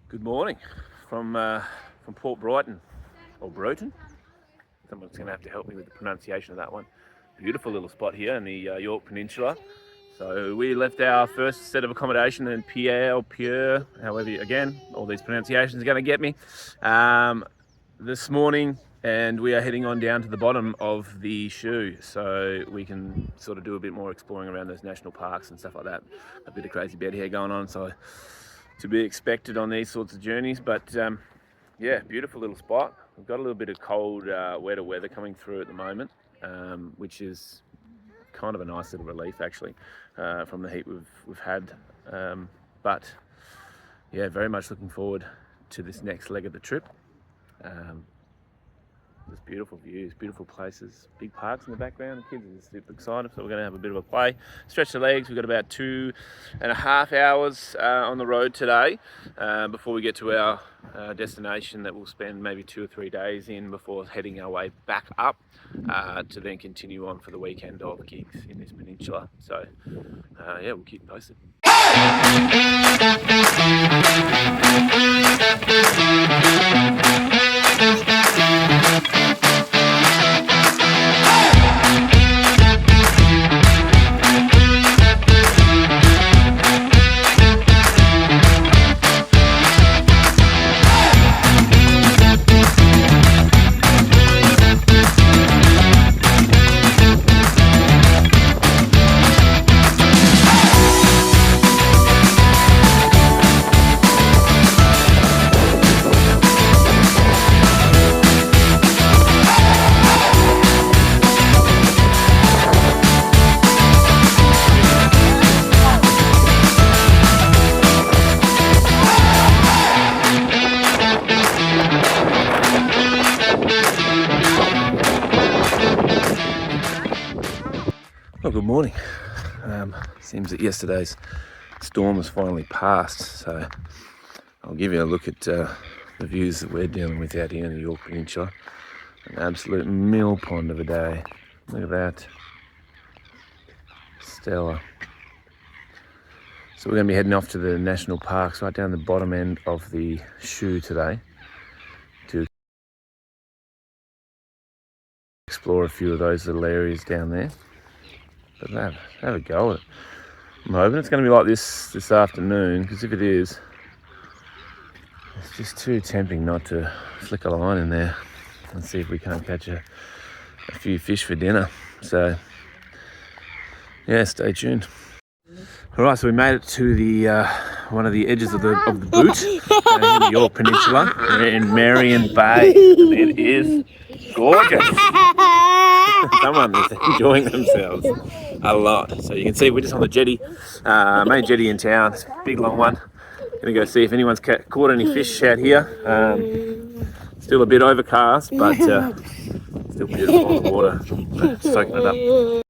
Good morning from Port Brighton, or Broughton. Someone's going to have to help me with the pronunciation of that one. Beautiful little spot here in the Yorke Peninsula. So we left our first set of accommodation in Pierre, however, again, all these pronunciations are going to get me, this morning, and we are heading on down to the bottom of the shoe so we can sort of do a bit more exploring around those national parks and stuff like that. A bit of crazy bed hair going on, so to be expected on these sorts of journeys, but yeah, beautiful little spot. We've got a little bit of cold, wetter weather coming through at the moment, which is kind of a nice little relief actually from the heat we've had. But yeah, very much looking forward to this next leg of the trip. There's beautiful views, beautiful places, big parks in the background. The kids are just super excited, so we're going to have a bit of a play. Stretch the legs. We've got about 2.5 hours on the road today before we get to our destination that we'll spend maybe 2 or 3 days in before heading our way back up to then continue on for the weekend of gigs in this peninsula. So yeah, we'll keep you posted. Well, good morning. Seems that yesterday's storm has finally passed, so I'll give you a look at the views that we're dealing with out here in the Yorke Peninsula. An absolute mill pond of a day. Look at that. Stellar. So we're going to be heading off to the national parks right down the bottom end of the shoe today to explore a few of those little areas down there. But have a go at it. I'm hoping it's going to be like this afternoon, because if it is, it's just too tempting not to flick a line in there and see if we can't catch a few fish for dinner. So yeah, stay tuned. All right, so we made it to the one of the edges of the boot in the Yorke Peninsula. We're in Marion Bay, and it is gorgeous. Someone is enjoying themselves a lot. So you can see we're just on the jetty, main jetty in town. It's a big long one. Gonna go see if anyone's caught any fish out here. Still a bit overcast, but still beautiful on the water. Soaking it up.